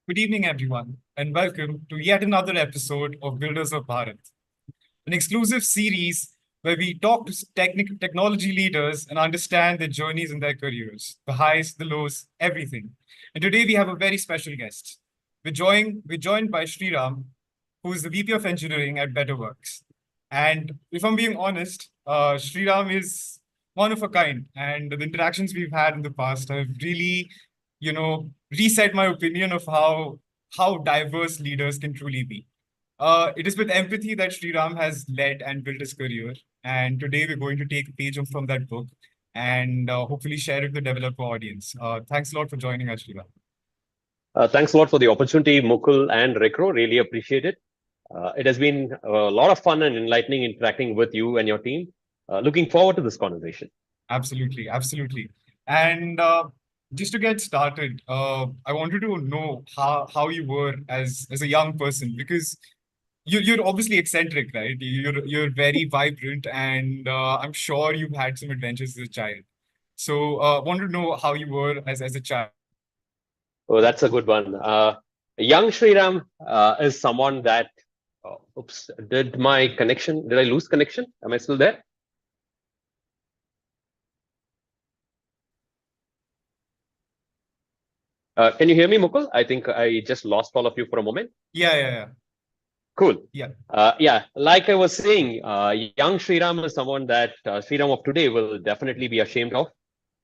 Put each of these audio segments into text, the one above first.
Good evening, everyone, and welcome to yet another episode of Builders of Bharat, an exclusive series where we talk to technology leaders and understand their journeys and their careers, the highs, the lows, everything. And today we have a very special guest. We're joined by Sriram, who is the VP of Engineering at Better Works. And if I'm being honest, Sriram is one of a kind, and the interactions we've had in the past have really, reset my opinion of how diverse leaders can truly be. It is with empathy that Sriram has led and built his career. And today we're going to take a page from that book and hopefully share it with the developer audience. Thanks a lot for joining us, Sriram. Thanks a lot for the opportunity, Mukul and Rekro. Really appreciate it. It has been a lot of fun and enlightening interacting with you and your team. Looking forward to this conversation. Absolutely, absolutely. And just to get started, I wanted to know how you were as a young person because you're obviously eccentric, right? You're very vibrant, and I'm sure you've had some adventures as a child. So, wanted to know how you were as a child. Oh, that's a good one. Young Sriram is someone that, oops, did I lose connection? Am I still there? Can you hear me, Mukul? I think I just lost all of you for a moment. Yeah. Cool. Yeah. Yeah, like I was saying, young Sriram is someone that Sriram of today will definitely be ashamed of.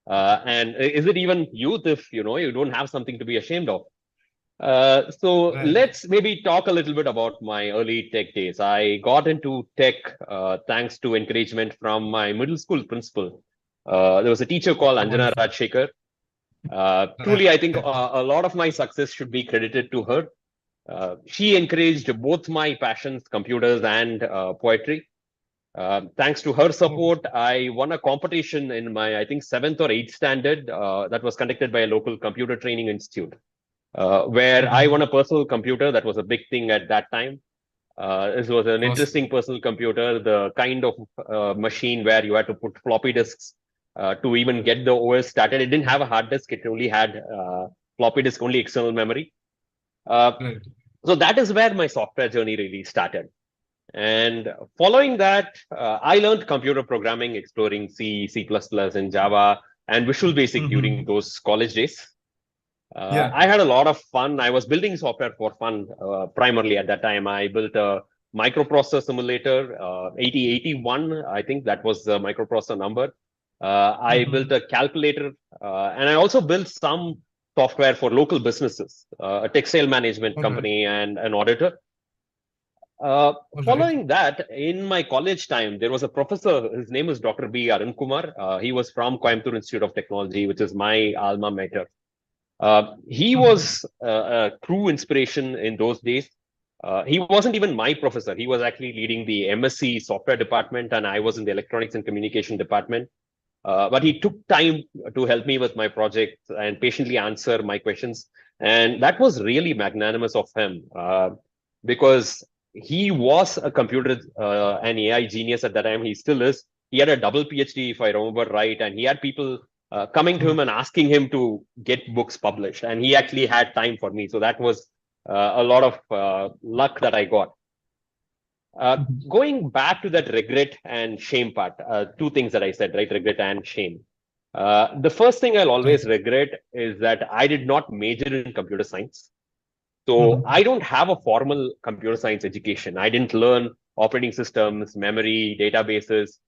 And is it even youth if you don't have something to be ashamed of? So Right. let's maybe talk a little bit about my early tech days. I got into tech thanks to encouragement from my middle school principal. There was a teacher called Anjana Wonderful. Rajshekar. Right. Truly, I think a lot of my success should be credited to her. She encouraged both my passions, computers and poetry. Thanks to her Oh, support, I won a competition in my, I think, seventh or eighth standard that was conducted by a local computer training institute, where I mhm. won a personal computer. That was a big thing at that time. This was an Awesome. interesting personal computer, the kind of machine where you had to put floppy disks to even get the OS started. It didn't have a hard disk, it only had floppy disk, only external memory. Uh, Right. so that is where my software journey really started. And following that, I learned computer programming, exploring C, C++, and Java, and Visual Basic during Hmm. those college days. Yeah. I had a lot of fun. I was building software for fun primarily at that time. I built a microprocessor simulator, 8081, I think that was the microprocessor number. I built Hmm. a calculator, and I also built some software for local businesses, a textile management All right. company, and an auditor. Uh, All right. Following that, in my college time, there was a professor. His name is Dr. B. Arun Kumar. He was from Coimbatore Institute of Technology, which is my alma mater. He Mhm. was a true inspiration in those days. He wasn't even my professor. He was actually leading the MSc software department, and I was in the electronics and communication department. But he took time to help me with my project and patiently answer my questions. And that was really magnanimous of him because he was a computer and AI genius at that time. He still is. He had a double PhD, if I remember right, and he had people coming to him and asking him to get books published. And he actually had time for me. So that was a lot of luck that I got. Mhm. Going back to that regret and shame part, two things that I said, right? Regret and shame. The first thing I'll Right. always regret is that I did not major in computer science. So Mhm. I don't have a formal computer science education. I didn't learn operating systems, memory, databases,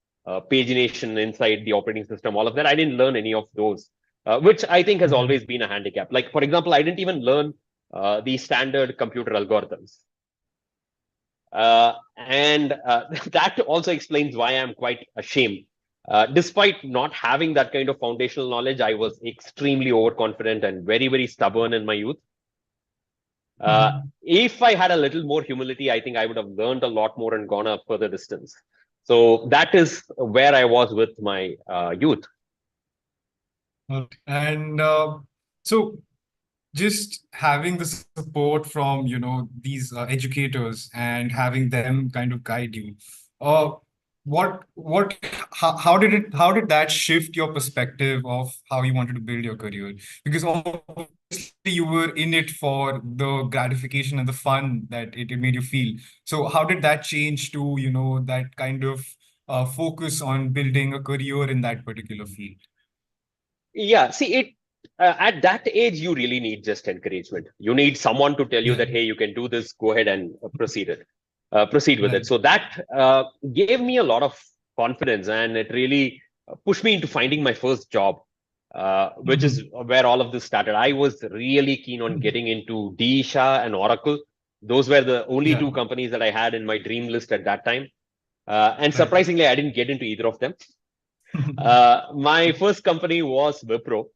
pagination inside the operating system, all of that. I didn't learn any of those, which I think has Mhm. always been a handicap. Like, for example, I didn't even learn the standard computer algorithms. And that also explains why I'm quite ashamed. Despite not having that kind of foundational knowledge, I was extremely overconfident and very, very stubborn in my youth. Uh, Mhm. if I had a little more humility, I think I would have learned a lot more and gone a further distance. So that is where I was with my youth. And so just having the support from, these educators and having them kind of guide you, uh, what how did that shift your perspective of how you wanted to build your career? Because obviously you were in it for the gratification and the fun that it made you feel. So how did that change to, that kind of focus on building a career in that particular field? Yeah, see it at that age, you really need just encouragement. You need someone to tell you Yeah, that, hey, you can do this, go ahead and proceed with it. right. So that gave me a lot of confidence, and it really pushed me into finding my first job, which is Mhm. where all of this started. I was really keen on Mhm. getting into Disha and Oracle. Those were the only Yeah, two companies that I had in my dream list at that time. And right. surprisingly, I didn't get into either of them. My first company was Wipro,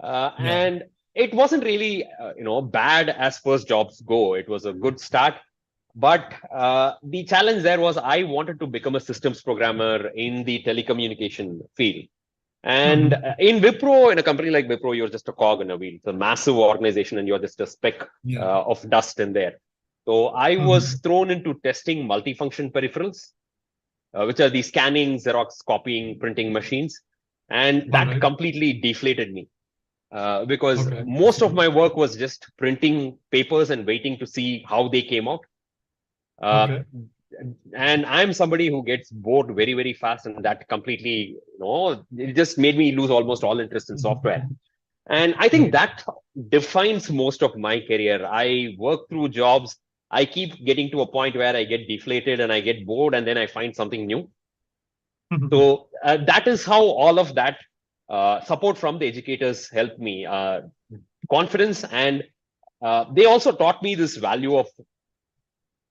Yeah. and it wasn't really bad as first jobs go. It was a good start, but the challenge there was I wanted to become a systems programmer in the telecommunication field. And Mhm. in Wipro, in a company like Wipro, you're just a cog in a wheel. It's a massive organization, and you're just a speck Yeah. of dust in there. So I was Mhm. thrown into testing multifunction peripherals, which are the scanning, Xerox, copying, printing machines. And All that right. completely deflated me because Okay. most of my work was just printing papers and waiting to see how they came out. Uh, Okay. and I'm somebody who gets bored very, very fast, and that completely, it just made me lose almost all interest in software. Mhm. And I think Right. that defines most of my career. I work through jobs. I keep getting to a point where I get deflated and I get bored, and then I find something new. So that is how all of that support from the educators helped me. Confidence, and they also taught me this value of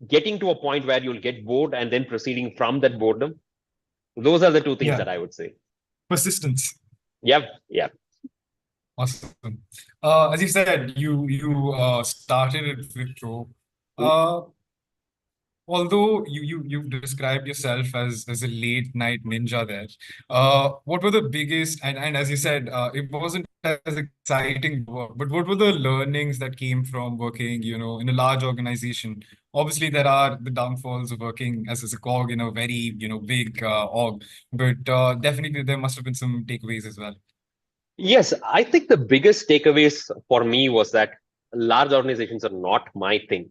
getting to a point where you'll get bored and then proceeding from that boredom. Those are the two things Yeah. that I would say. Persistence. Yep, yep. Awesome. As you said, you started at Wipro. Hmm? Uh, Although you've described yourself as a late night ninja there, what were the biggest, and as you said, it wasn't as exciting work, but what were the learnings that came from working, in a large organization? Obviously, there are the downfalls of working as a cog in a very, big org, but definitely there must have been some takeaways as well. Yes, I think the biggest takeaways for me was that large organizations are not my thing.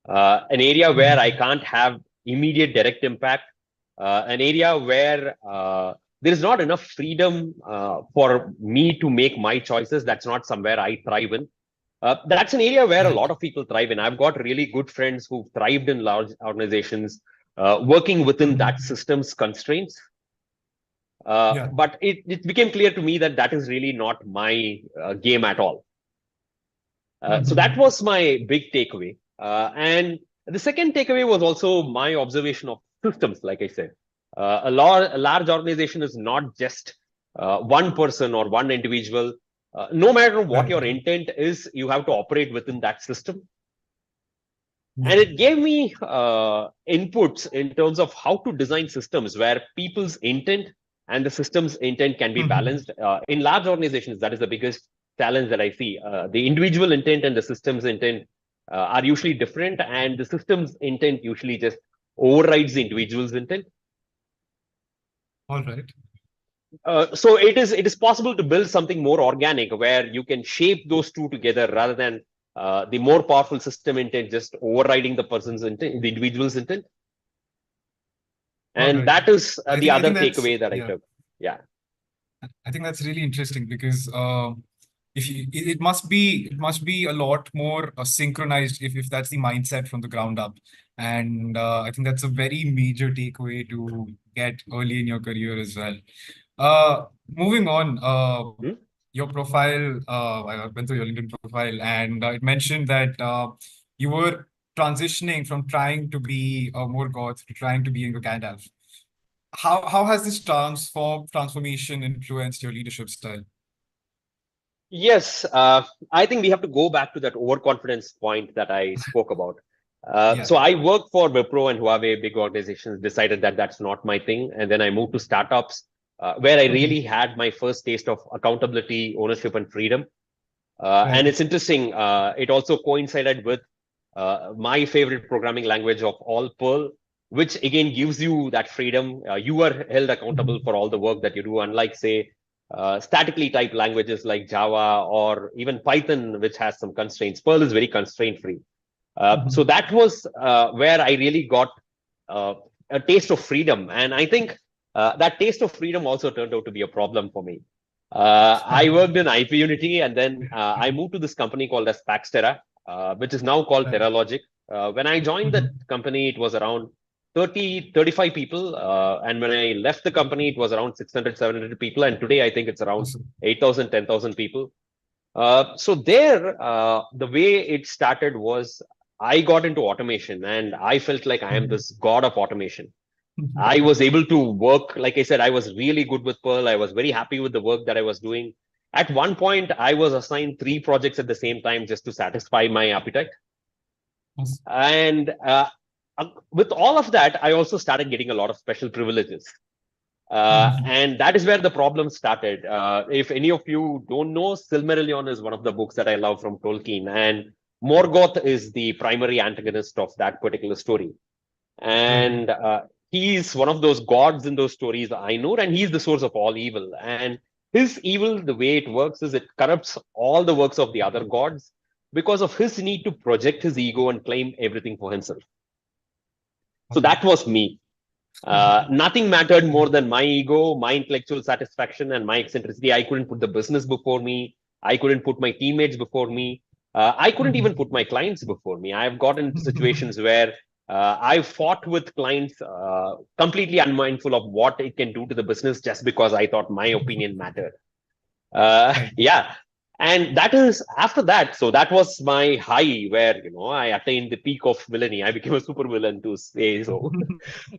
An area where I Mhm. can't have immediate direct impact, an area where there is not enough freedom for me to make my choices. That's not somewhere I thrive in. That's an area where a Right. lot of people thrive in. I've got really good friends who thrived in large organizations, working within that Mhm. system's constraints. Yeah. But it became clear to me that that is really not my game at all. So that Mhm. was my big takeaway. And the second takeaway was also my observation of systems, like I said. A large organization is not just one person or one individual. No matter what Right. your intent is, you have to operate within that system. Yeah. And it gave me inputs in terms of how to design systems where people's intent and the system's intent can be Mhm. balanced. In large organizations, that is the biggest challenge that I see. The individual intent and the system's intent are usually different, and the system's intent usually just overrides the individual's intent. All right. So it is possible to build something more organic where you can shape those two together rather than the more powerful system intent just overriding the person's intent, the individual's intent. All And right. that is the I other think that's takeaway that I yeah. took. Yeah. I think that's really interesting because if you, it must be a lot more synchronized if that's the mindset from the ground up, and I think that's a very major takeaway to get early in your career as well. Moving on, Hmm? your profile, I went through your LinkedIn profile, and it mentioned that you were transitioning from trying to be a more goth to trying to being a Gandalf. How has this transformation influenced your leadership style? Yes, I think we have to go back to that overconfidence point that I spoke about. Yeah. So I worked for Wipro and Huawei, big organizations, decided that that's not my thing. And then I moved to startups where I Mhm. really had my first taste of accountability, ownership, and freedom. And Right. it's interesting. It also coincided with my favorite programming language of all, Perl, which again gives you that freedom. You are held accountable Mhm. for all the work that you do, unlike, say, statically typed languages like Java or even Python, which has some constraints. Perl is very constraint free. So that was where I really got a taste of freedom. And I think that taste of freedom also turned out to be a problem for me. I worked in IP Unity, and then I moved to this company called as Paxterra, which is now called Right. TerraLogic. When I joined the company, it was around 30, 35 people. And when I left the company, it was around 600, 700 people. And today, I think it's around Awesome. 8,000, 10,000 people. So there, the way it started was I got into automation and I felt like I am this god of automation. I was able to work, like I said, I was really good with Perl. I was very happy with the work that I was doing. At one point, I was assigned 3 projects at the same time just to satisfy my appetite. Awesome. And with all of that, I also started getting a lot of special privileges. And that is where the problem started. If any of you don't know, Silmarillion is one of the books that I love from Tolkien, and Morgoth is the primary antagonist of that particular story. Right. And he's one of those gods in those stories, Ainur, and he's the source of all evil. And his evil, the way it works is it corrupts all the works of the other gods because of his need to project his ego and claim everything for himself. So Okay. that was me. Nothing mattered more than my ego, my intellectual satisfaction, and my eccentricity. I couldn't put the business before me. I couldn't put my teammates before me. I couldn't even put my clients before me. I've gotten into situations where I've fought with clients completely unmindful of what it can do to the business just because I thought my opinion mattered. Right. Yeah. And that is after that. So that was my high where, I attained the peak of villainy. I became a super villain to say so.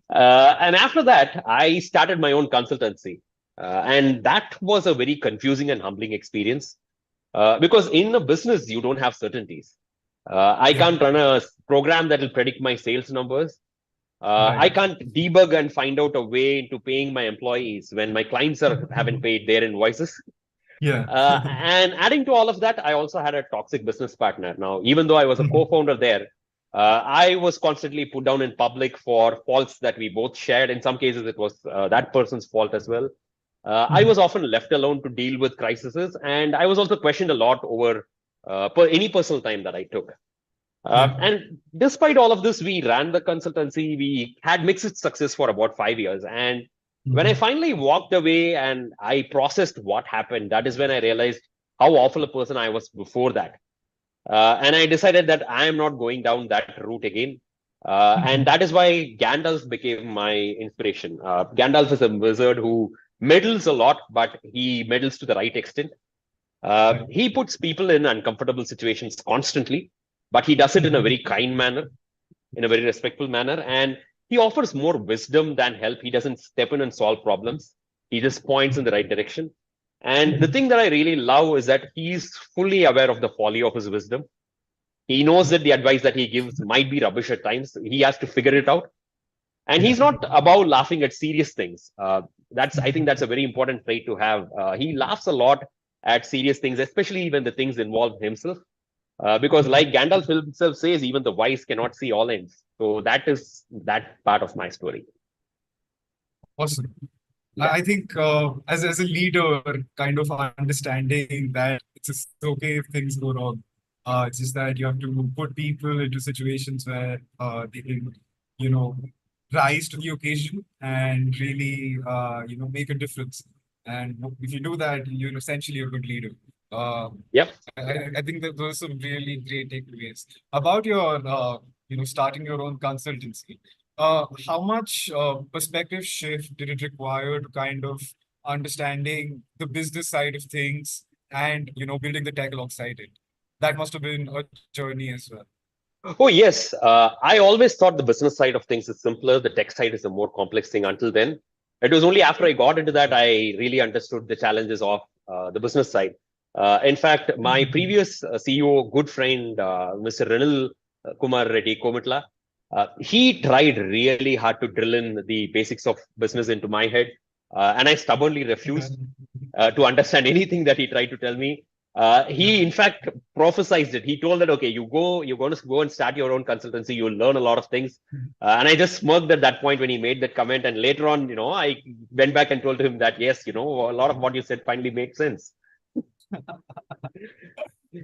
And after that, I started my own consultancy. And that was a very confusing and humbling experience because in a business, you don't have certainties. I Yeah. can't run a program that will predict my sales numbers. I Right. can't debug and find out a way into paying my employees when my clients haven't paid their invoices. Yeah. And adding to all of that, I also had a toxic business partner. Now, even though I was a co-founder there, I was constantly put down in public for faults that we both shared. In some cases, it was that person's fault as well. I was often left alone to deal with crises, and I was also questioned a lot over any personal time that I took. Yeah. And despite all of this, we ran the consultancy. We had mixed success for about 5 years. And when I finally walked away and I processed what happened, that is when I realized how awful a person I was before that. And I decided that I am not going down that route again. And that is why Gandalf became my inspiration. Gandalf is a wizard who meddles a lot, but he meddles to the right extent. Right. He puts people in uncomfortable situations constantly, but he does it in a very kind manner, in a very respectful manner. And he offers more wisdom than help. He doesn't step in and solve problems. He just points in the right direction. And the thing that I really love is that he's fully aware of the folly of his wisdom. He knows that the advice that he gives might be rubbish at times. He has to figure it out. And Yeah. he's not about laughing at serious things. I think that's a very important trait to have. He laughs a lot at serious things, especially when the things involve himself. Because like Gandalf himself says, even the wise cannot see all ends. So that is that part of my story. Awesome. Yeah. I think as a leader, kind of understanding that it's just okay if things go wrong. It's just that you have to put people into situations where they can, you know, rise to the occasion and really, make a difference. And if you do that, you're essentially a good leader. Uh, Yep. I think that those are some really great takeaways about your, starting your own consultancy. How much perspective shift did it require to kind of understanding the business side of things and building the tech alongside it? That must have been a journey as well. Oh, yes. I always thought the business side of things is simpler. The tech side is a more complex thing until then. It was only after I got into that I really understood the challenges of the business side. In fact, my previous CEO, good friend, Mr. Renil Kumar Reddy Komitla, he tried really hard to drill in the basics of business into my head. And I stubbornly refused to understand anything that he tried to tell me. He in fact prophesized it. He told that, okay, you're going to go and start your own consultancy. You'll learn a lot of things. And I just smirked at that point when he made that comment. And later on, I went back and told him that, yes, a lot of what you said finally makes sense.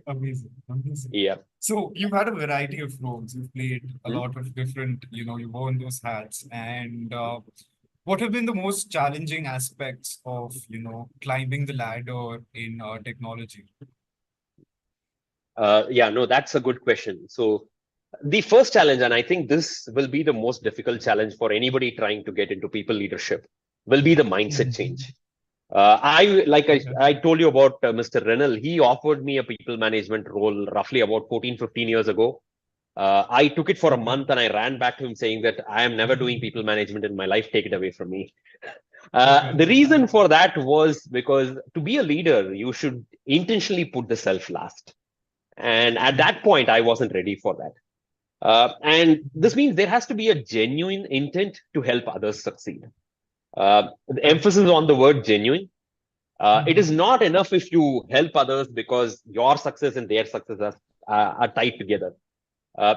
Amazing, amazing. Yeah. So you've had a variety of roles. You've played a Hmm. lot of different, you've worn those hats. And what have been the most challenging aspects of, climbing the ladder in technology? Yeah, no, that's a good question. So the first challenge, and I think this will be the most difficult challenge for anybody trying to get into people leadership, will be the mindset Mhm. change. Okay. I told you about Mr. Rennell. He offered me a people management role roughly about 14, 15 years ago. I took it for a Okay. month and I ran back to him saying that I am never doing people management in my life. Take it away from me. Okay. The reason for that was because to be a leader, you should intentionally put the self last. And at that point, I wasn't ready for that. And this means there has to be a genuine intent to help others succeed. The Right. emphasis on the word genuine. It is Mhm. not enough if you help others because your success and their success are tied together.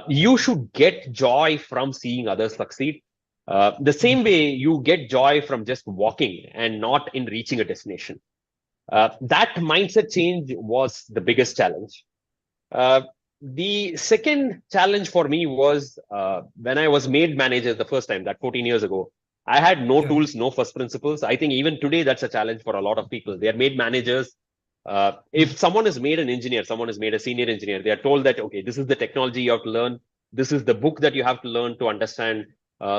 You should get joy from seeing others succeed. The same Mhm. way you get joy from just walking and not in reaching a destination. That mindset change was the biggest challenge. Uh, the second challenge for me was when I was made manager the first time, that 14 years ago. I had no Yeah. tools, no first principles. I think even today that's a challenge for a lot of people. They are made managers. If Mhm. someone is made an engineer, someone is made a senior engineer, they are told that, okay, this is the technology you have to learn. This is the book that you have to learn to understand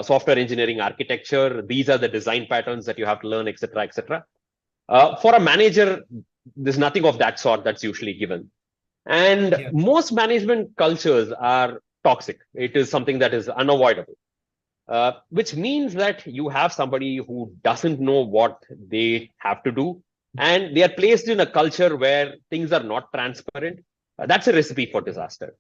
software engineering architecture. These are the design patterns that you have to learn, etc., etc. For a manager, there's nothing of that sort that's usually given. And Yeah. most management cultures are toxic. It is something that is unavoidable, which means that you have somebody who doesn't know what they have to do, and they are placed in a culture where things are not transparent. That's a recipe for disaster.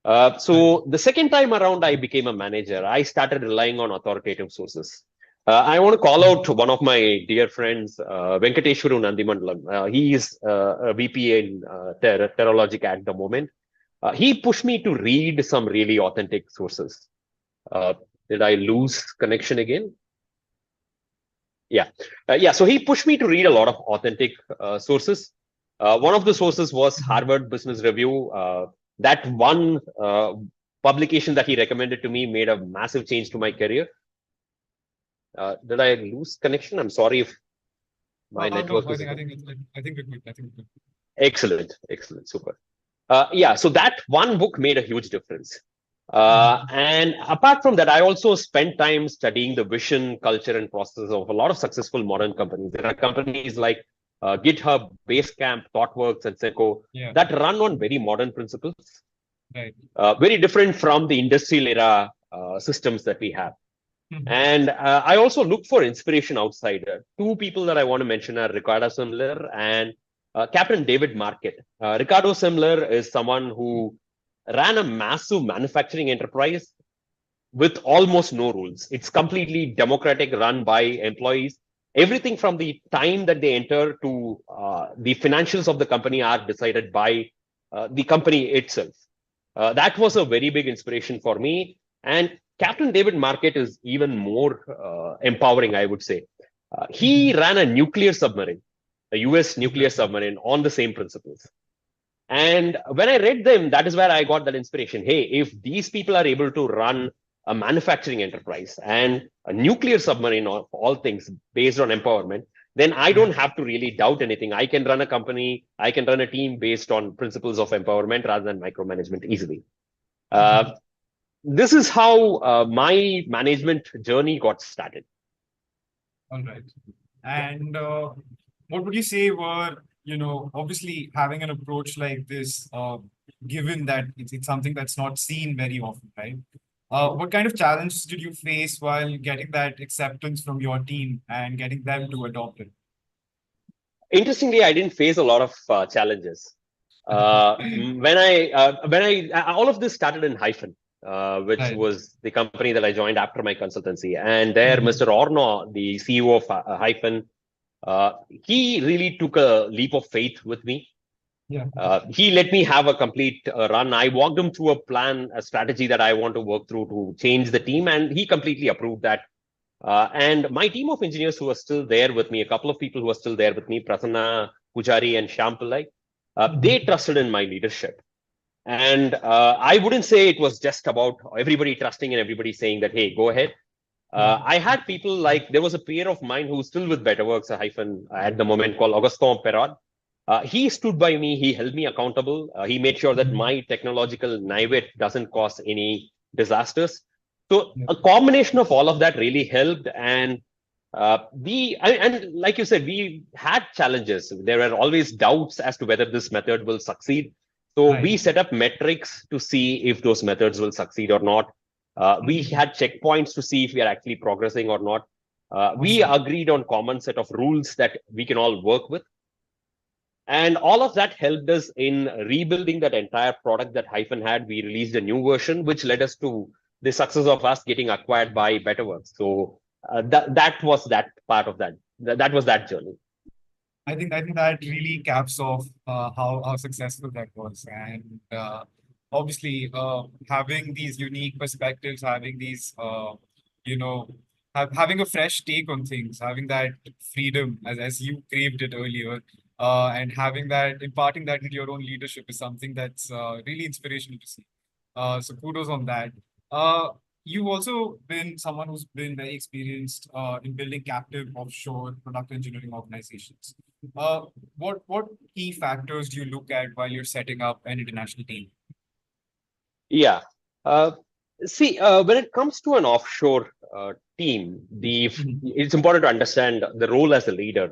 Right. So the second time around, I became a manager. I started relying on authoritative sources. I want to call Mhm. out one of my dear friends, Venkateshwaru Nandimandalam. He is a VP in Terrologic at the moment. He pushed me to read some really authentic sources. Uh, did I lose connection again? Yeah. Yeah. So he pushed me to read a lot of authentic sources. One of the sources was Mhm. Harvard Business Review. That one publication that he recommended to me made a massive change to my career. Did I lose connection? I'm sorry if my No, network I is think I think it's, I think we're good. I think we're good. excellent. Excellent. Super. Yeah. So that one book made a huge difference. Mhm. And apart from that, I also spent time studying the vision, culture, and processes of a lot of successful modern companies. There are companies like GitHub, Basecamp, ThoughtWorks, and Seco Yeah. that run on very modern principles, Right. very different from the industrial era systems that we have. Mhm. And I also look for inspiration outside. Two people that I want to mention are Ricardo Semler and Captain David Market. Ricardo Semler is someone who ran a massive manufacturing enterprise with almost no rules. It's completely democratic, run by employees. Everything from the time that they enter to the financials of the company are decided by the company itself. That was a very big inspiration for me. And Captain David Market is even more empowering, I would say. He Mhm. ran a nuclear submarine, a US nuclear Exactly. submarine on the same principles. And when I read them, that is where I got that inspiration. Hey, if these people are able to run a manufacturing enterprise and a nuclear submarine of all things based on empowerment, then I Yeah. don't have to really doubt anything. I can run a company, I can run a team based on principles of empowerment rather than micromanagement easily. Uh, Mhm. this is how my management journey got started. All right. Yeah. And what would you say were, obviously having an approach like this, given that it's something that's not seen very often, right? What kind of challenges did you face while getting that acceptance from your team and getting them to adopt it? Interestingly, I didn't face a lot of challenges. All of this started in Hyphen, which Right. was the company that I joined after my consultancy. And there, Mhm. Mr. Orno, the CEO of Hyphen, he really took a leap of faith with me. Yeah. He let me have a complete run. I walked him through a plan, a strategy that I want to work through to change the team, and he completely approved that. And my team of engineers who are still there with me, a couple of people who are still there with me, Prasanna Pujari and Shyam Pillai, they Mhm. trusted in my leadership. And I wouldn't say it was just about everybody trusting and everybody saying that, hey, go ahead. Yeah. I had people like, there was a peer of mine who's still with Betterworks, a hyphen at the moment, called Augustin Perrod. He stood by me. He held me accountable. He made sure that Mhm. my technological naivete doesn't cause any disasters. So Yeah. a combination of all of that really helped. And and like you said, we had challenges. There were always doubts as to whether this method will succeed. So Right. we set up metrics to see if those methods will succeed or not. We Mhm. had checkpoints to see if we are actually progressing or not. We Awesome. agreed on common set of rules that we can all work with. And all of that helped us in rebuilding that entire product that Hyphen had. We released a new version, which led us to the success of us getting acquired by Betterworks. So that was that part of that. That was that journey. I think that really caps off how successful that was, and obviously having these unique perspectives, having these you know having a fresh take on things, having that freedom as you craved it earlier, and having that imparting that into your own leadership is something that's really inspirational to see. So kudos on that. Uh, You've also been someone who's been very experienced in building captive offshore product engineering organizations. Uh, what key factors do you look at while you're setting up an international team? Yeah. Uh, See, when it comes to an offshore team, Mhm. it's important to understand the role as a leader.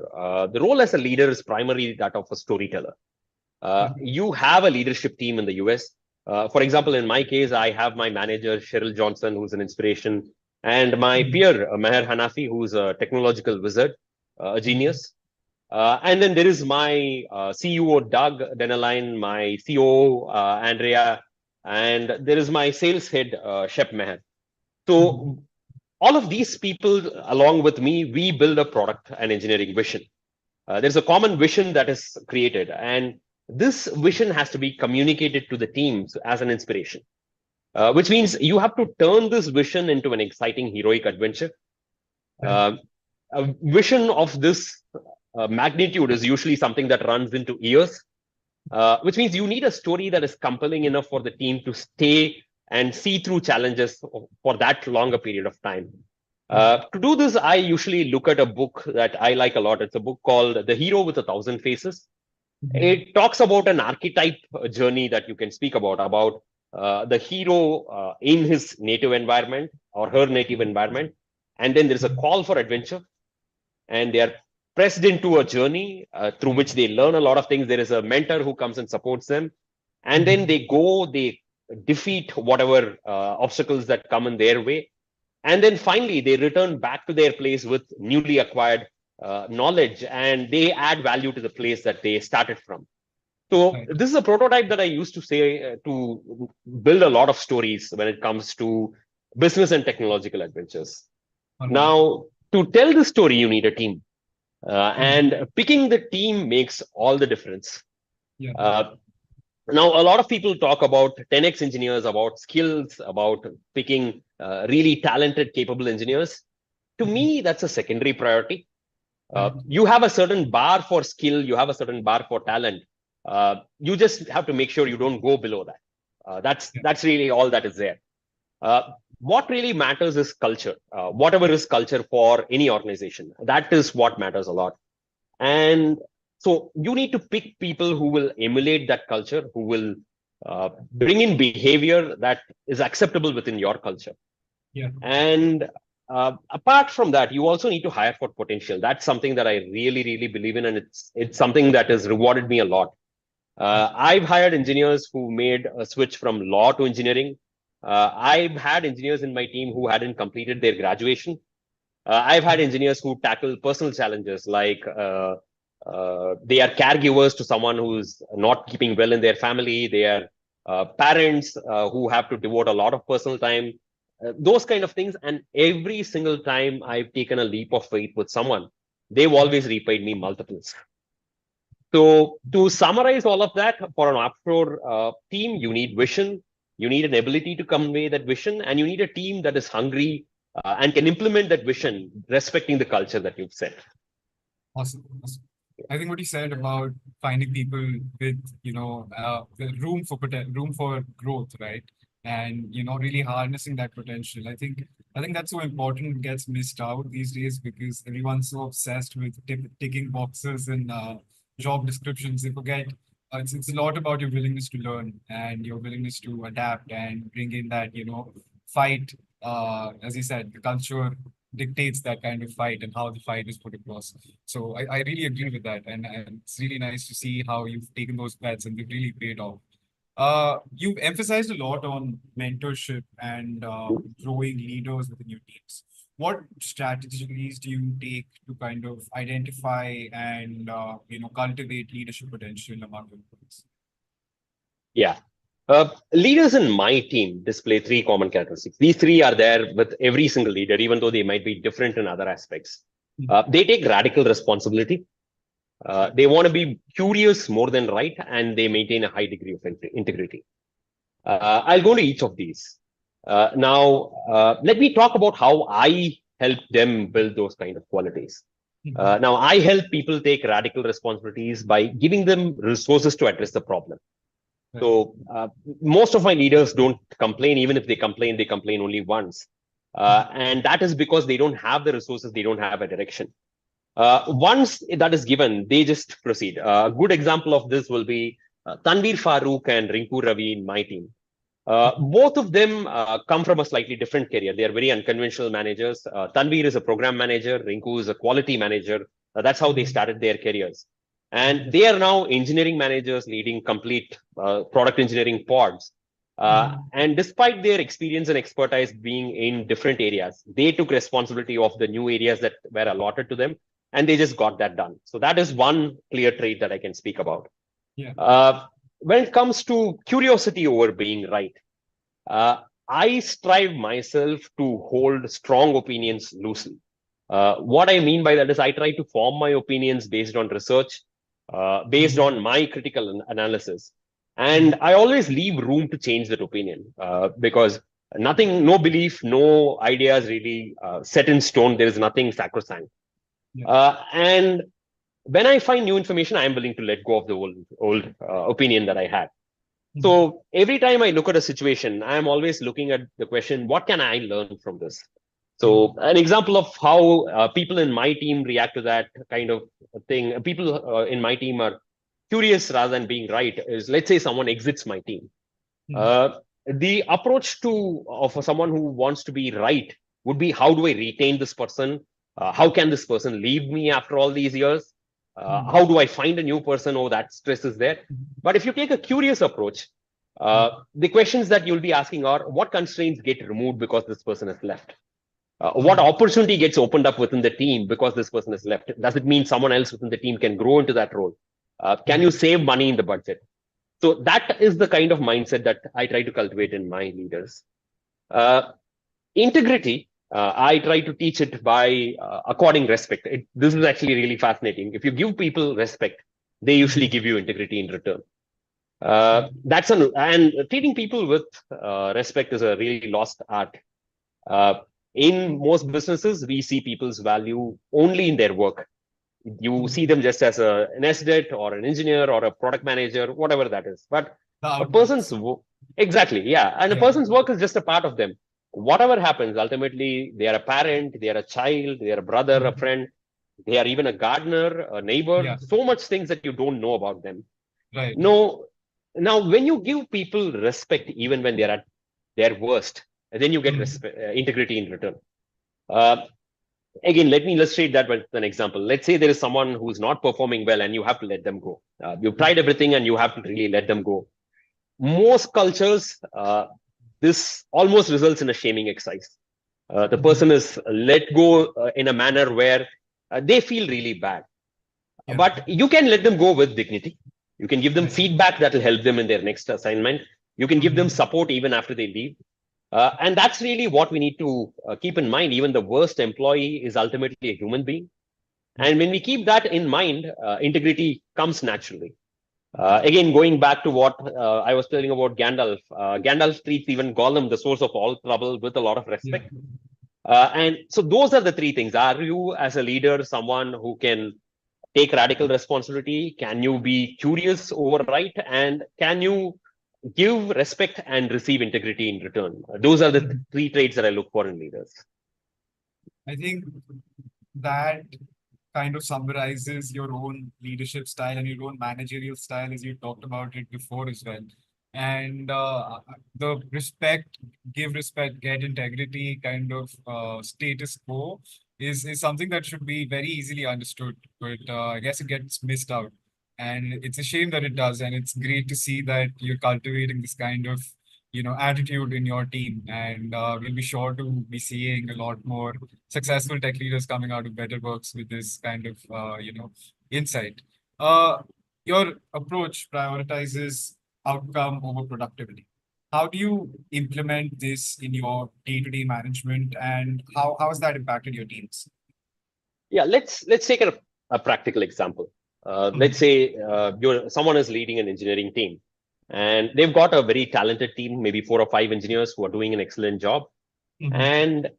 The role as a leader is primarily that of a storyteller. Yeah. You have a leadership team in the US. For example, in my case, I have my manager, Cheryl Johnson, who's an inspiration, and my Mhm. peer, Meher Hanafi, who's a technological wizard, a Mhm. genius. And then there is my CEO, Doug Deneline, my COO, Andrea, and there is my sales head, Shep Meher. Mhm. So all of these people, along with me, we build a product and engineering vision. There's a common vision that is created, and this vision has to be communicated to the teams as an inspiration, which means you have to turn this vision into an exciting heroic adventure. Yeah. Uh, a vision of this magnitude is usually something that runs into years, which means you need a story that is compelling enough for the team to stay and see through challenges for that longer period of time. Mhm. To do this, I usually look at a book that I like a lot. It's a book called The Hero with a Thousand Faces. Mhm. It talks about an archetype journey that you can speak about the hero in his native environment or her native environment. And then there's a Mhm. call for adventure, and they are pressed into a journey through Yeah. which they learn a lot of things. There is a mentor who comes and supports them, and then Mhm. they defeat whatever obstacles that come in their way, and then finally they return back to their place with newly acquired knowledge, and they add value to the place that they started from. So Right. this is a prototype that I used to say to build a lot of stories when it comes to business and technological adventures. All right. Now, to tell the story, you need a team. Mhm. And picking the team makes all the difference. Yeah. Uh, Now, a lot of people talk about 10x engineers, about skills, about picking really talented, capable engineers. To Mhm. me, that's a secondary priority. Right. You have a certain bar for skill, you have a certain bar for talent. You just have to make sure you don't go below that. Yeah. That's really all that is there. What really matters is culture. Whatever is culture for any organization, that is what matters a lot. And so you need to pick people who will emulate that culture, who will bring in behavior that is acceptable within your culture. Yeah. And apart from that, you also need to hire for potential. That's something that I really, really believe in, and it's something that has rewarded me a lot. I've hired engineers who made a switch from law to engineering. I've had engineers in my team who hadn't completed their graduation. I've had engineers who tackle personal challenges like they are caregivers to someone who's not keeping well in their family. They are parents who have to devote a lot of personal time, those kind of things. And every single time I've taken a leap of faith with someone, they've Yeah. always repaid me multiples. So to summarize all of that, for an offshore team, you need vision, you need an ability to convey that vision, and you need a team that is hungry and can implement that vision, respecting the culture that you've set. Awesome. Awesome. I think what you said about finding people with, the room for growth, right? And, really harnessing that potential. I think that's so important. It gets missed out these days because everyone's so obsessed with ticking boxes and job descriptions. They forget it's a lot about your willingness to learn and your willingness to adapt and bring in that, fight. As you said, the culture dictates that kind of fight and how the fight is put across. So I really agree with that. And it's really nice to see how you've taken those bets and they've really paid off. You've emphasized a lot on mentorship and growing leaders within your teams. What strategies do you take to kind of identify and cultivate leadership potential among your employees? Yeah. Leaders in my team display three common characteristics. These three are there with every single leader, even though they might be different in other aspects. They take radical responsibility. They want to be curious more than right, and they maintain a high degree of integrity. I'll go to each of these. Now, let me talk about how I help them build those kind of qualities. Now, I help people take radical responsibilities by giving them resources to address the problem. So most of my leaders don't complain. Even if they complain only once. And that is because they don't have the resources, they don't have a direction. Once that is given, they just proceed. A good example of this will be Tanvir Farooq and Rinku Ravi in my team. Both of them come from a slightly different career. They are very unconventional managers. Tanvir is a program manager. Rinku is a quality manager. That's how they started their careers. And they are now engineering managers leading complete product engineering pods. And despite their experience and expertise being in different areas, they took responsibility of the new areas that were allotted to them, and they just got that done. So that is one clear trait that I can speak about. Yeah. When it comes to curiosity over being right, I strive myself to hold strong opinions loosely. What I mean by that is I try to form my opinions based on research, based on my critical analysis. And I always leave room to change that opinion because no belief, no ideas really set in stone. There is nothing sacrosanct. And when I find new information, I'm willing to let go of the old opinion that I had. So every time I look at a situation, I'm always looking at the question, what can I learn from this? So an example of how people in my team react to that kind of thing, people in my team are curious rather than being right is, let's say someone exits my team. The approach for someone who wants to be right would be, how do I retain this person? How can this person leave me after all these years? How do I find a new person? Oh, that stress is there. But if you take a curious approach, the questions that you'll be asking are, what constraints get removed because this person has left? What opportunity gets opened up within the team because this person has left? Does it mean someone else within the team can grow into that role? Can you save money in the budget? So that is the kind of mindset that I try to cultivate in my leaders. Integrity, I try to teach it by according respect. This is actually really fascinating. If you give people respect, they usually give you integrity in return. And treating people with respect is a really lost art. In most businesses, we see people's value only in their work. You see them just as an SDET or an engineer or a product manager, whatever that is. But a person's exactly, yeah. And a person's work is just a part of them. Whatever happens, ultimately, they are a parent, they are a child, they are a brother, a friend, they are even a gardener, a neighbor, so much things that you don't know about them. Right. No, now when you give people respect, even when they are at their worst, then you get integrity in return. Again, let me illustrate that with an example. Let's say there is someone who's not performing well and you have to let them go. You've tried everything and you have to really let them go. Most cultures, this almost results in a shaming exercise. The person is let go in a manner where they feel really bad. But you can let them go with dignity. You can give them feedback that will help them in their next assignment. You can give them support even after they leave. And that's really what we need to keep in mind. Even the worst employee is ultimately a human being. And when we keep that in mind, integrity comes naturally. Again, going back to what I was telling about Gandalf, Gandalf treats even Gollum, the source of all trouble, with a lot of Yeah. respect. And so those are the three things. Are you, as a leader, someone who can take radical responsibility? Can you be curious overright? And can you give respect and receive integrity in return? Those are the three traits that I look for in leaders. I think that kind of summarizes your own leadership style and your own managerial style, as you talked about it before as well. And the respect, give respect, get integrity kind of status quo is something that should be very easily understood, but I guess it gets missed out. And it's a shame that it does. And it's great to see that you're cultivating this kind of attitude in your team, and we'll be sure to be seeing a lot more successful tech leaders coming out of better works with this kind of insight. uh, your approach prioritizes outcome over productivity. How do you implement this in your day-to-day management, and how has that impacted your teams? Yeah, let's take a practical example. Let's Mhm. say someone is leading an engineering team, and they've got a very talented team, maybe 4 or 5 engineers who are doing an excellent job, Mhm. and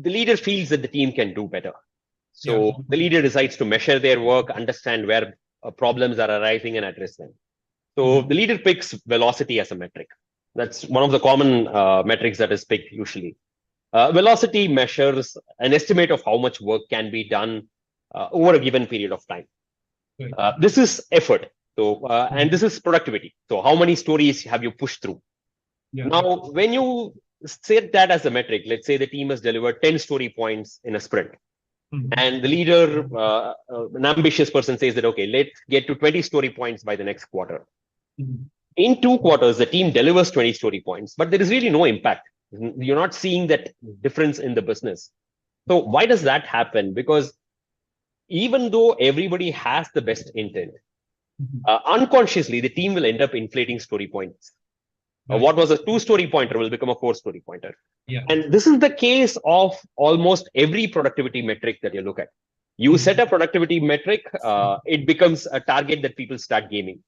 the leader feels that the team can do better. Yeah. So the leader decides to measure their work, understand where problems are arising, and address them. So the Mhm. leader picks velocity as a metric. That's one of the common metrics that is picked usually. Velocity measures an estimate of how much work can be done over a given period of time. Right. This is effort. So, and Mhm. this is productivity. So, how many stories have you pushed through? Yeah. Now, when you set that as a metric, let's say the team has delivered 10 story points in a sprint, Mhm. and the leader, an ambitious person, says that, okay, let's get to 20 story points by the next quarter. Mhm. In 2 quarters, the team delivers 20 story points, but there is really no impact. You're not seeing that difference in the business. So why does that happen? Because even though everybody has the best intent, Mhm. unconsciously the team will end up inflating story points. Right. What was a 2 story pointer will become a 4 story pointer. Yeah. And this is the case of almost every productivity metric that you look at. You set Mhm. a productivity metric, it becomes a target that people start gaming.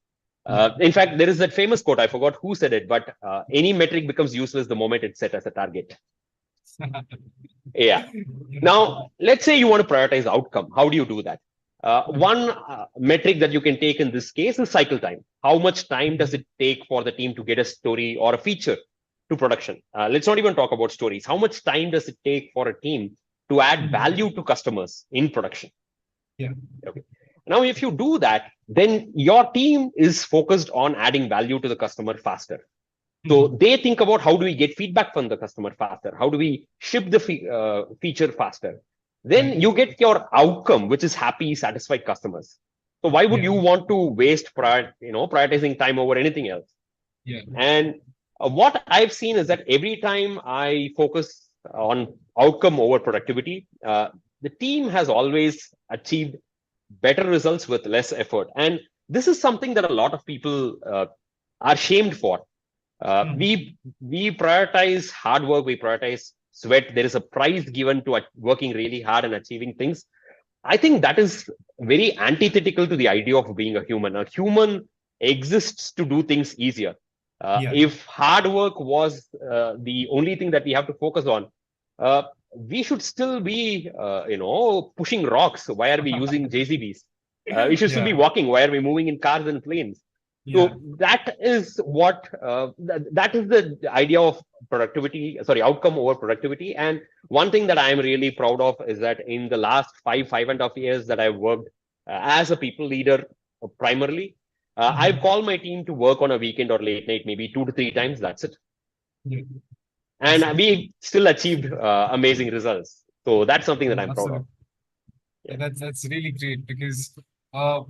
Yeah. In fact, there is that famous quote, I forgot who said it, but any metric becomes useless the moment it's set as a target. Yeah. Yeah. Now, let's say you want to prioritize outcome. How do you do that? One metric that you can take in this case is cycle time. How much time does Mhm. it take for the team to get a story or a feature to production? Let's not even talk about stories. How much time does it take for a team to add value Mhm. to customers in production? Yeah. Okay. Now, if you do that, then your team is focused on adding value to the customer faster. So Mhm. they think about how do we get feedback from the customer faster? How do we ship the feature faster? Right. Then you get your outcome, which is happy, satisfied customers. So why would Yeah. you want to waste prioritizing time over anything else? Yeah. And what I've seen is that every time I focus on outcome over productivity, the team has always achieved better results with less effort. And this is something that a lot of people are shamed for. Uh, Mhm. we we prioritize hard work, we prioritize sweat. There is a prize given to working really hard and achieving things. I think that is very antithetical to the idea of being a human. A human exists to do things easier. Yeah. If hard work was the only thing that we have to focus on, uh, we should still be, pushing rocks. Why are we using JCBs? We should still be Yeah. walking. Why are we moving in cars and planes? Yeah. So that is what that is the idea of productivity. Sorry, outcome over productivity. And one thing that I'm really proud of is that in the last 5.5 years that I've worked as a people leader primarily, I've Mhm. called my team to work on a weekend or late night, maybe 2 to 3 times. That's it. Yeah. And Awesome. we still achieved amazing results. So that's something that I'm proud of. Absolutely. Yeah. That's really great because uh,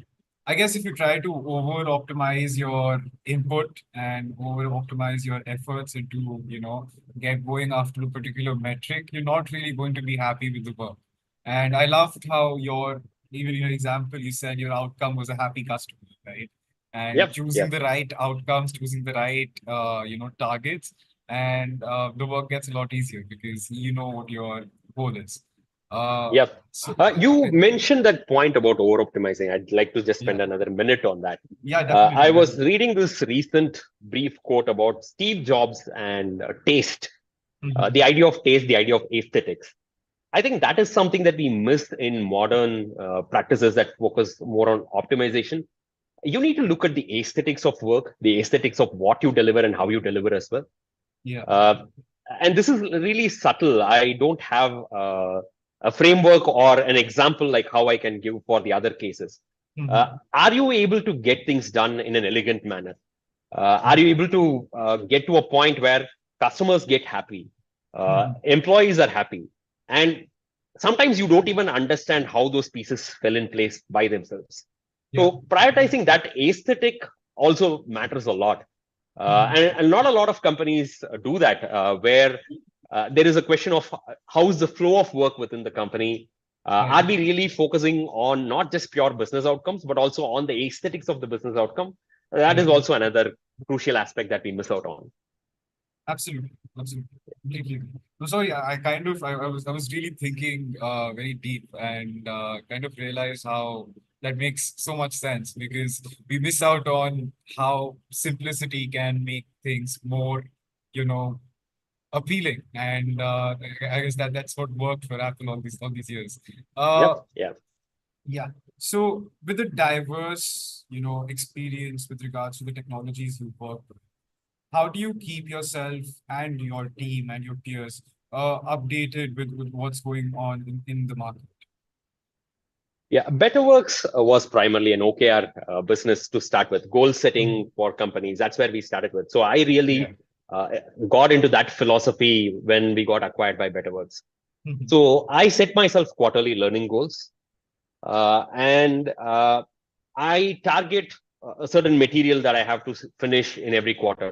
I guess if you try to over optimize your input and over optimize your efforts into, get going after a particular metric, you're not really going to be happy with the work. And I loved how even your example, you said your outcome was a happy customer, right? And Yep. choosing Yep. the right outcomes, choosing the right, targets, and the work gets a lot easier because you know what your goal is. Yep. So You mentioned that point about over optimizing. I'd like to just spend yeah, another minute on that. yeah, I definitely, was definitely. reading this recent brief quote about Steve Jobs and taste, Mhm. the idea of taste, the idea of aesthetics. I think that is something that we miss in modern practices that focus more on optimization. You need to look at the aesthetics of work, the aesthetics of what you deliver and how you deliver as well. Yeah. Uh, and this is really subtle. I don't have a framework or an example like how I can give for the other cases. Mhm. Are you able to get things done in an elegant manner? Are you Mhm. able to get to a point where customers get happy, Mhm. employees are happy, and sometimes you don't even understand how those pieces fell in place by themselves. Yeah. So prioritizing that aesthetic also matters a lot. Mhm. And not a lot of companies do that, where there is a question of how is the flow of work within the company. Right. Are we really focusing on not just pure business outcomes, but also on the aesthetics of the business outcome? That is Yeah. also another crucial aspect that we miss out on. Absolutely. Absolutely. Completely agree. No, sorry, I was really thinking very deep and kind of realized how that makes so much sense because we miss out on how simplicity can make things more, you know, appealing. And I guess that's what worked for Apple all these years. Uh, Yep. Yeah. yeah. So with a diverse, experience with regards to the technologies you work with, how do you keep yourself and your team and your peers updated with what's going on in the market? Yeah. BetterWorks was primarily an OKR business to start with, goal Mhm. setting for companies. That's where we started with. So I Yeah. really got into that philosophy when we got acquired by BetterWorks. Mhm. So I set myself quarterly learning goals, and I target a certain material that I have to finish in every quarter.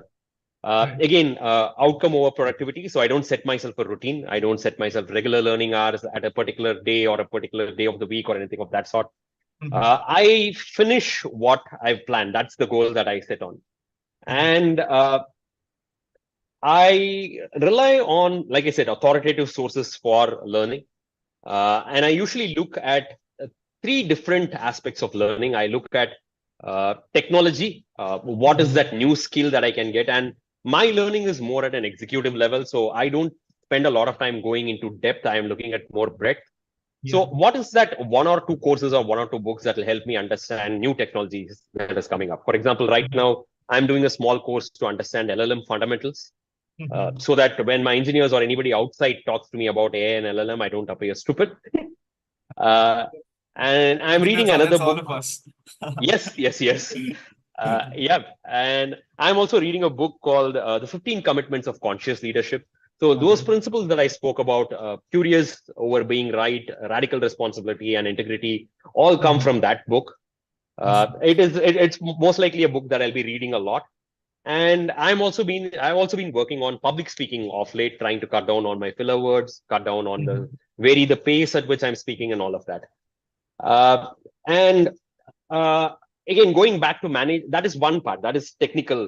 Right. Again, outcome over productivity. So I don't set myself a routine. I don't set myself regular learning hours at a particular day or a particular day of the week or anything of that sort. Mhm. I finish what I've planned. That's the goal that I set on. Mhm. And I rely on, like I said, authoritative sources for learning. And I usually look at three different aspects of learning. I look at technology, what is Mhm. that new skill that I can get? And my learning is more at an executive level. So I don't spend a lot of time going into depth. I am looking at more breadth. Yeah. So, what is that one or two courses or one or two books that will help me understand new technologies that is coming up? For example, right Mhm. now, I'm doing a small course to understand LLM fundamentals, Mhm. so that when my engineers or anybody outside talks to me about AI and LLM, I don't appear stupid. Uh, and I I'm think reading that's another all of book. us. Yes, yes, yes. Yeah. And I'm also reading a book called The 15 Commitments of Conscious Leadership. So, those Okay. principles that I spoke about, curious over being right, radical responsibility, and integrity, all come Mhm. from that book. Awesome. It's most likely a book that I'll be reading a lot. And I've also been working on public speaking of late, trying to cut down on my filler words, cut down on the Mhm. vary the pace at which I'm speaking, and all of that. Uh, and uh, Again, going back to manage, that is one part. That is technical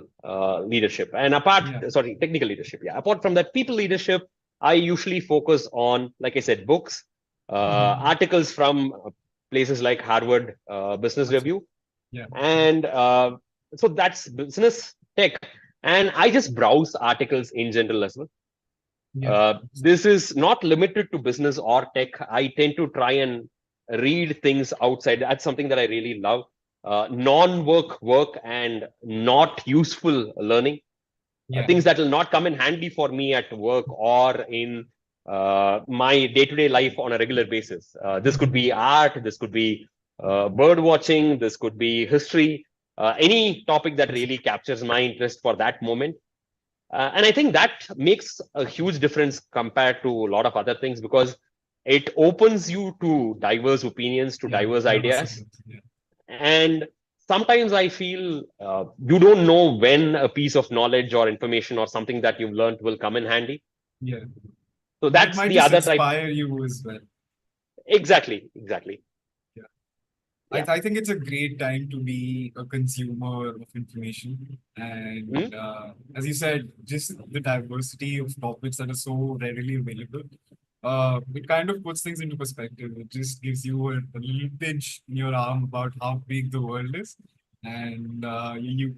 leadership. And Yeah. sorry, technical leadership. Yeah. Apart from that, people leadership, I usually focus on, like I said, books, Mhm. articles from places like Harvard Business Absolutely. Review, Yeah. and so that's business tech. And I just browse articles in general as well. Yeah. This is not limited to business or tech. I tend to try and read things outside. That's something that I really love. Non-work work and not useful learning. Yeah. Things that will not come in handy for me at work or in my day-to-day life on a regular basis. This could Mhm. be art. This could be bird watching. This could be history. Any topic that Awesome. really captures my interest for that moment. And I think that makes a huge difference compared to a lot of other things, because it opens you to diverse opinions, to Yeah. diverse ideas. Diversity. Yeah. And sometimes I feel you don't know when a piece of knowledge or information or something that you've learned will come in handy. Yeah. So That that's might the just other type. inspire you as well. Exactly, exactly. Yeah. I, Yeah. I think it's a great time to be a consumer of information. Mhm. And as you said, just the diversity of topics that are so readily available. it kind of puts things into perspective. It just gives you a little pinch in your arm about how big the world is, and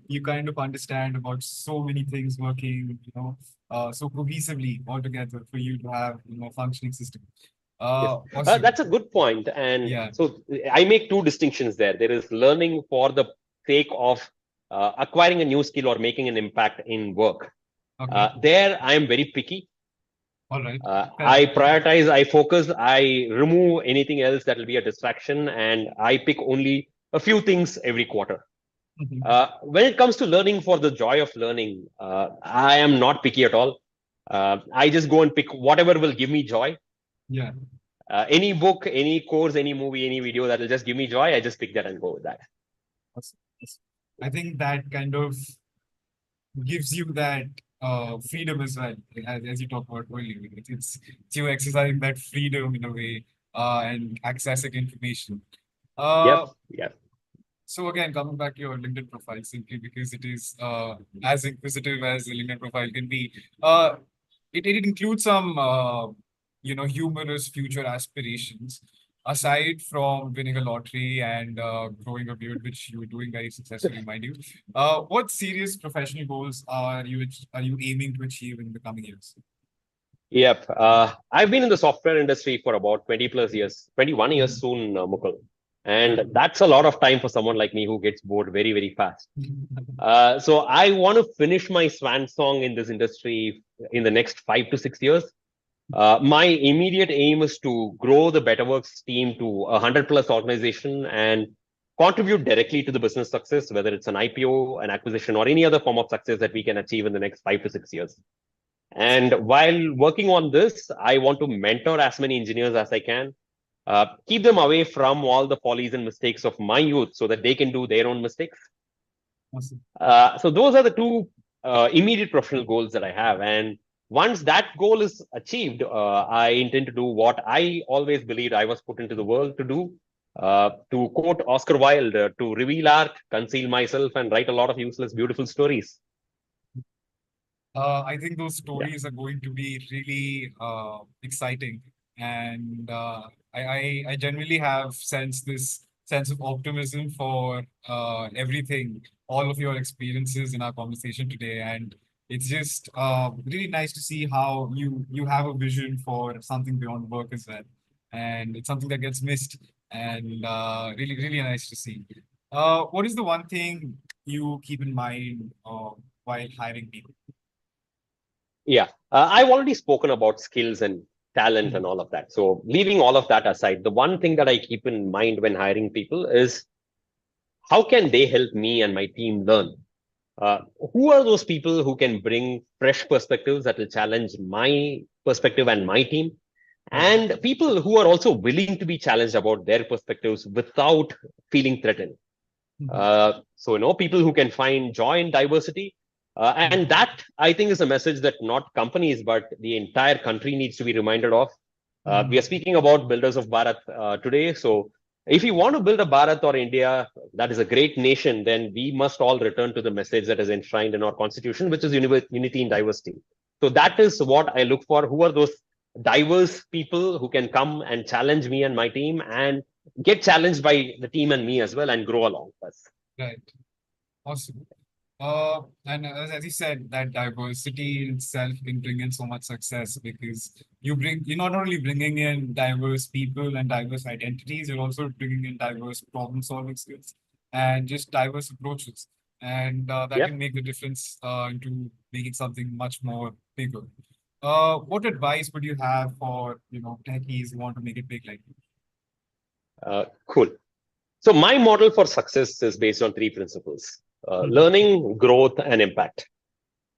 you kind of understand about so many things working, so cohesively all together for you to have a functioning system. Yes, Awesome. that's a good point. And Yeah. so I make two distinctions there. There is learning for the sake of acquiring a new skill or making an impact in work. Okay. There, I am very picky. All right. Fair. I prioritize, I focus, I remove anything else that will be a distraction, and I pick only a few things every quarter. Mhm. When it comes to learning for the joy of learning, I am not picky at all. I just go and pick whatever will give me joy. Yeah. Any book, any course, any movie, any video that will just give me joy, I just pick that and go with that. Awesome. Awesome. I think that kind of gives you that freedom as well, as you talked about earlier. It's you exercising that freedom in a way and accessing information. Yep, Uh, yep. so again, coming back to your LinkedIn profile, simply because it is as inquisitive as a LinkedIn profile can be, it includes some humorous future aspirations. Aside from winning a lottery and growing a beard, which you were doing very successfully, mind you, what serious professional goals are you aiming to achieve in the coming years? Yep. I've been in the software industry for about 20 plus years, 21 years Mhm. soon, Mukul. And Right. that's a lot of time for someone like me who gets bored very, very fast. So I want to finish my swan song in this industry in the next 5 to 6 years. My immediate aim is to grow the BetterWorks team to 100 plus organization and contribute directly to the business success, whether it's an IPO, an acquisition, or any other form of success that we can achieve in the next 5 to 6 years. And while working on this, I want to mentor as many engineers as I can, keep them away from all the follies and mistakes of my youth so that they can do their own mistakes. Awesome. So those are the two immediate professional goals that I have. And once that goal is achieved, I intend to do what I always believed I was put into the world to do. To quote Oscar Wilde, to reveal art, conceal myself, and write a lot of useless, beautiful stories. I think those Yeah. stories are going to be really exciting, and I genuinely have sensed this sense of optimism for everything, all of your experiences in our conversation today, and it's just really nice to see how you have a vision for something beyond work as well, and it's something that gets missed, and really nice to see. What is the one thing you keep in mind while hiring people? Yeah, I've already spoken about skills and talent and all of that. So, leaving all of that aside, the one thing that I keep in mind when hiring people is how can they help me and my team learn? Uh, who are those people who can bring fresh perspectives that will challenge my perspective and my team? Right. And people who are also willing to be challenged about their perspectives without feeling threatened. Mhm. People who can find joy in diversity. And Mhm. that, I think, is a message that not companies, but the entire country needs to be reminded of. We are Mhm. speaking about builders of Bharat today. So, if you want to build a Bharat or India that is a great nation, then we must all return to the message that is enshrined in our constitution, which is unity in diversity. So, that is what I look for. Who are those diverse people who can come and challenge me and my team and get challenged by the team and me as well and grow along with us. Right. Awesome. And as you said, that diversity itself can bring in so much success because you're not only bringing in diverse people and diverse identities, you're also bringing in diverse problem solving skills and just diverse approaches. And that Yep. can make the difference into making something much more bigger. What advice would you have for, techies who want to make it big like you? Cool. So my model for success is based on three principles: Mhm. learning, growth, and impact.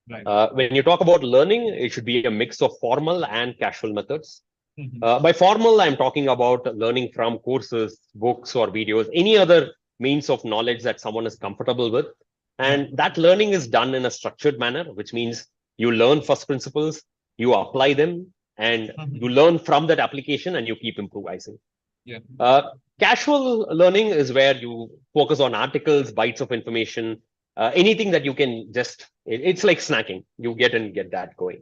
Right. When you talk about learning, it should be a mix of formal and casual methods. Mhm. By formal, I'm talking about learning from courses, books, or videos, any other means of knowledge that someone is comfortable with. Yeah. And that learning is done in a structured manner, which means you learn first principles, you apply them, and you Mhm. learn from that application and you keep improvising. Yeah. Uh, Casual learning is where you focus on articles, bytes of information, anything that you can just, it's like snacking. You get and get that going.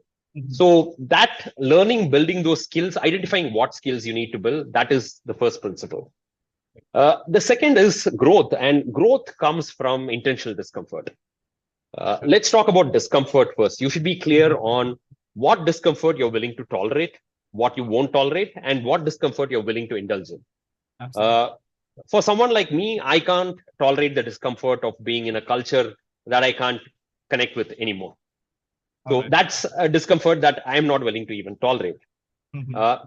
So that learning, building those skills, identifying what skills you need to build, that is the first principle. The second is growth, and growth comes from intentional discomfort. Let's talk about discomfort first. You should be clear on what discomfort you're willing to tolerate, what you won't tolerate, and what discomfort you're willing to indulge in. Absolutely. Uh, for someone like me, I can't tolerate the discomfort of being in a culture that I can't connect with anymore. All So right. that's a discomfort that I am not willing to even tolerate. Mhm. Uh,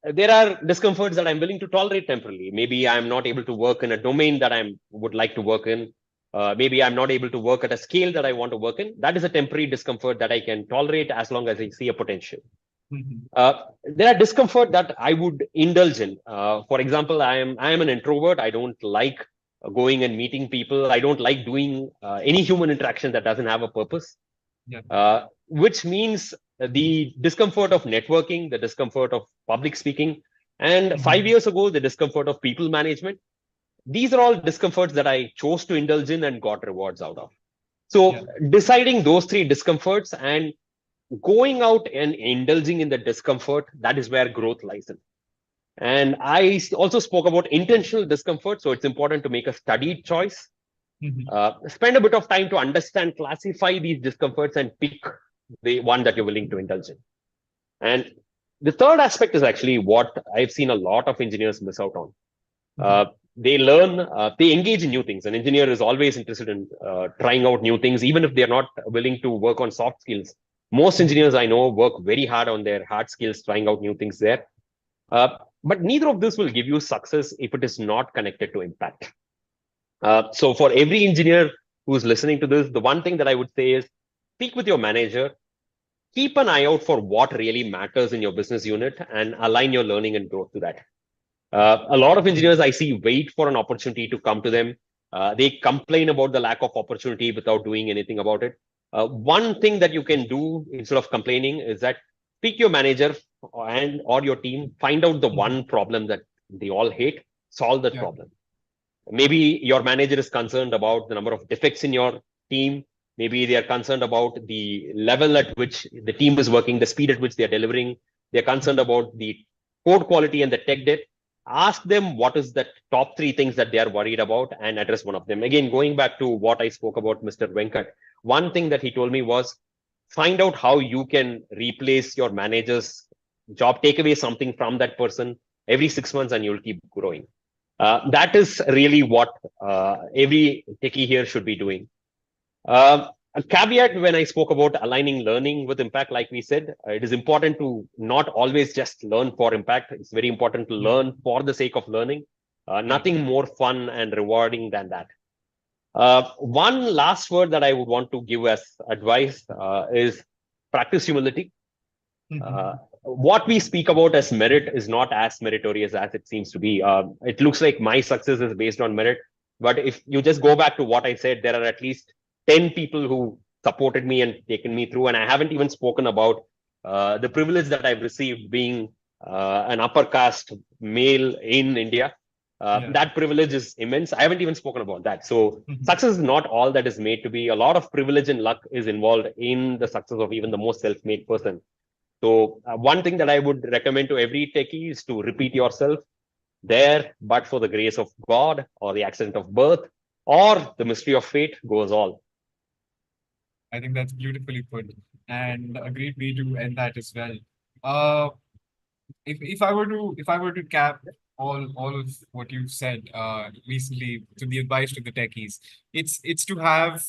there are discomforts that I'm willing to tolerate temporarily. Maybe I'm not able to work in a domain that I would like to work in. Maybe I'm not able to work at a scale that I want to work in. That is a temporary discomfort that I can tolerate as long as I see a potential. Mhm. Uh, there are discomfort that I would indulge in. For example, I am an introvert. I don't like going and meeting people. I don't like doing any human interaction that doesn't have a purpose. Yeah. Which means the discomfort of networking, the discomfort of public speaking, and 5 years ago, the discomfort of people management. These are all discomforts that I chose to indulge in and got rewards out of. Yeah. So, deciding those three discomforts and going out and indulging in the discomfort, that is where growth lies in. And I also spoke about intentional discomfort. So, it's important to make a studied choice. Mhm. Spend a bit of time to understand, classify these discomforts, and pick the one that you're willing to indulge in. And the third aspect is actually what I've seen a lot of engineers miss out on. Mhm. Uh, they learn, they engage in new things. An engineer is always interested in trying out new things, even if they're not willing to work on soft skills. Most Mhm. engineers I know work very hard on their hard skills, trying out new things there. But neither of this will give you success if it is not connected to impact. So for every engineer who's listening to this, the one thing that I would say is speak with your manager, keep an eye out for what really matters in your business unit and align your learning and growth to that. A lot of Mhm. engineers I see wait for an opportunity to come to them. They complain about the lack of opportunity without doing anything about it. One thing that you can do instead of complaining is that speak to your manager and or your team, find out the Mhm. one problem that they all hate, solve that Yeah. problem. Maybe your manager is concerned about the number of defects in your team. Maybe they are concerned about the level at which the team is working, the speed at which they are delivering. They're concerned Mhm. about the code quality and the tech debt. Ask them what is the top three things that they are worried about and address one of them. Again, going back to what I spoke about, Mr. Venkat, one thing that he told me was find out how you can replace your manager's job, take away something from that person every 6 months, and you'll keep growing. That is really what every techie here should be doing. A caveat when I spoke about aligning learning with impact, like we said, it is important to not always just learn for impact. It's very important to Yeah. learn for the sake of learning. Yeah. Nothing more fun and rewarding than that. One last word that I would want to give as advice is practice humility. Mhm. What we speak about as merit is not as meritorious as it seems to be. It looks like my success is based on merit. But if you just go back to what I said, there are at least 10 people who supported me and taken me through. And I haven't even spoken about the privilege that I've received being an upper caste male in India. Yeah. That privilege is immense. I haven't even spoken about that. So Mhm. success is not all that is made to be. A lot of privilege and luck is involved in the success of even the most self-made person. So one thing that I would recommend to every techie is to repeat yourself there, but for the grace of God or the accident of birth or the mystery of fate goes all. I think that's beautifully put, and a great way to end that as well. Uh, if I were to cap all of what you've said recently to the advice to the techies, it's to have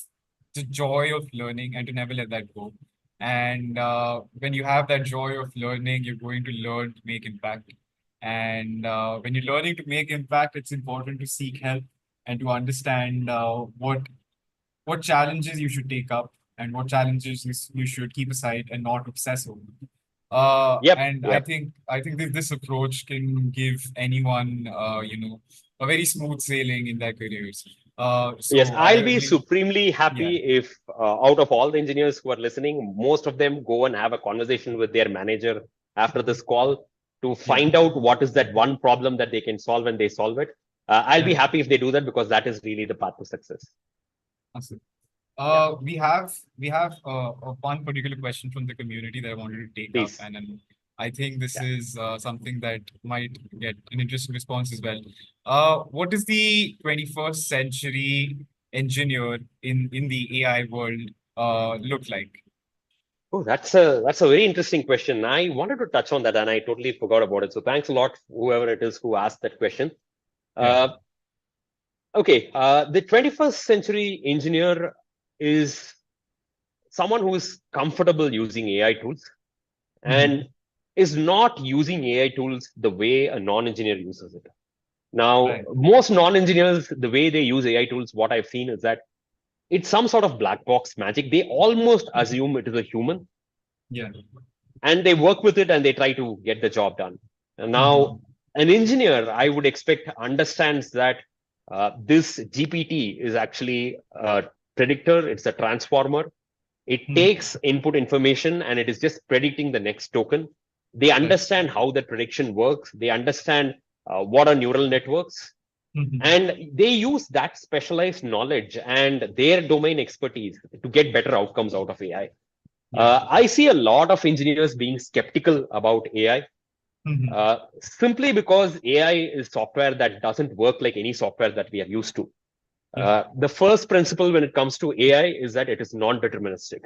the joy of learning and to never let that go. And when you have that joy of learning, you're going to learn to make impact. And when you're learning to make impact, it's important to seek help and to understand what challenges you should take up and what challenges you should keep aside and not obsess over. Yep, And I yep. think I think this approach can give anyone a very smooth sailing in their careers. Yes, So I I'll be really supremely yeah happy if out of all the engineers who are listening, most of them go and have a conversation with their manager after this call to yeah find out what is that one problem that they can solve and they solve it. I'll be correct. happy if they do that because that is really the path to success. Awesome. We have one particular question from the community that I wanted to take up, Please. and I think this Yeah. is something that might get an interesting response as well. What does the 21st century engineer in the AI world look like? Oh, that's a very interesting question. I wanted to touch on that and I totally forgot about it. So thanks a lot, whoever it is who asked that question. Yeah. Uh, okay, the 21st century engineer is someone who is comfortable using AI tools Mhm. and is not using AI tools the way a non-engineer uses it. Now, Right. most non-engineers, the way they use AI tools, what I've seen is that it's some sort of black box magic. They almost Mhm. assume it is a human Yeah. and they work with it and they try to get the job done. And now, Mhm. an engineer, I would expect, understands that this GPT is actually a predictor, it's a transformer. It Mhm. takes input information and it is just predicting the next token. They Right. understand how the prediction works, they understand what are neural networks, Mhm. and they use that specialized knowledge and their domain expertise to get better outcomes out of AI. Yeah. I see a lot of engineers being skeptical about AI Mhm. simply because AI is software that doesn't work like any software that we are used to. Yeah. The first principle when it comes to AI is that it is non-deterministic.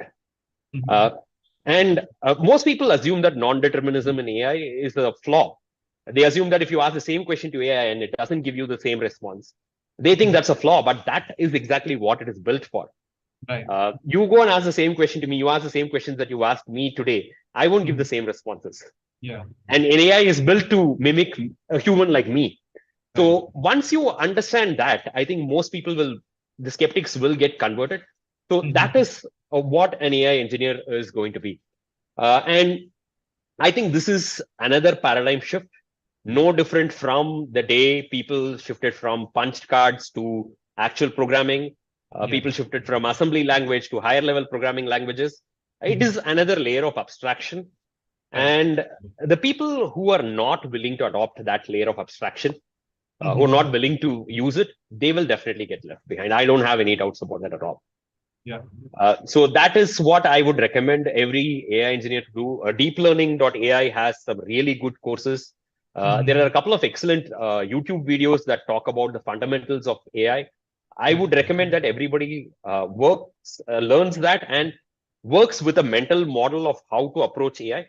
Uh, Mhm. and most people assume that non-determinism in AI is a flaw. They assume that if you ask the same question to AI and it doesn't give you the same response, they think Mhm. that's a flaw, but that is exactly what it is built for. Right. You go and ask the same question to me, you ask the same questions that you asked me today, I won't give the Mhm. same responses. Yeah. And an AI is built to mimic a human like me. Right. So once you understand that, I think most people will, the skeptics will get converted. So that Mhm. is what an AI engineer is going to be. And I think this is another paradigm shift, no different from the day people shifted from punched cards to actual programming. Yeah. People shifted from assembly language to higher level programming languages. It Mhm. is another layer of abstraction. Right. And the people who are not willing to adopt that layer of abstraction, who are Mhm. not willing to use it, they will definitely get left behind. I don't have any doubts about that at all. Yeah. So that is what I would recommend every AI engineer to do. Deeplearning.ai has some really good courses. There are a Mhm. couple of excellent YouTube videos that talk about the fundamentals of AI. I Right. would recommend that everybody learns that and works with a mental model of how to approach AI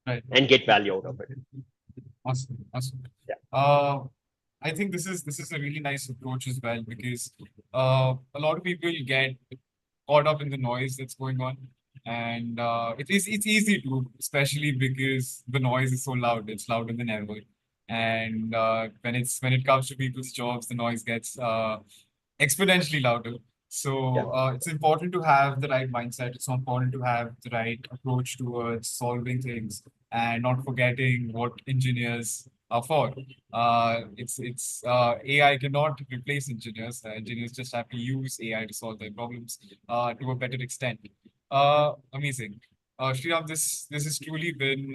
Right. and get value out of it. Awesome. Awesome. Yeah. Uh, I think this is a really nice approach as well because a lot of people get caught up in the noise that's going on, and it's easy to, especially because the noise is so loud. It's louder than ever, and when it comes to people's jobs, the noise gets exponentially louder. Yeah. So it's important to have the right mindset. It's important to have the right approach towards solving things and not forgetting what engineers are for. It's AI cannot replace engineers. Engineers just have to use AI to solve their problems to a better extent. Amazing. Sriram, this has truly been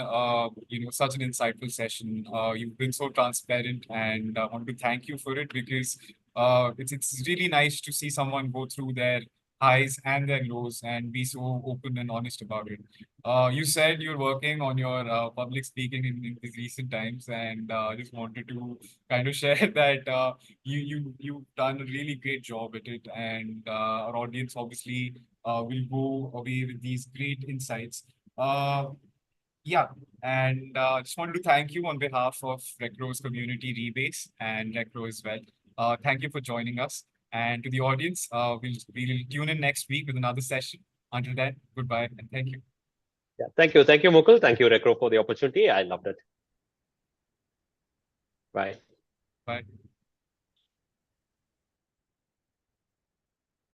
such an insightful session. You've been so transparent, and I want to thank you for it because it's really nice to see someone go through their highs and their lows and be so open and honest about it. You said you're working on your public speaking in these recent times, and I just wanted to kind of share that you've done a really great job at it, and our audience obviously will go away with these great insights. Uh, yeah, and just wanted to thank you on behalf of Recro's community Rebase and Recro as well. Thank you for joining us. And to the audience, we'll tune in next week with another session. Until then, goodbye and thank you. Yeah. Thank you. Thank you, Mukul. Thank you, Rekro, for the opportunity. I loved it. Bye. Bye.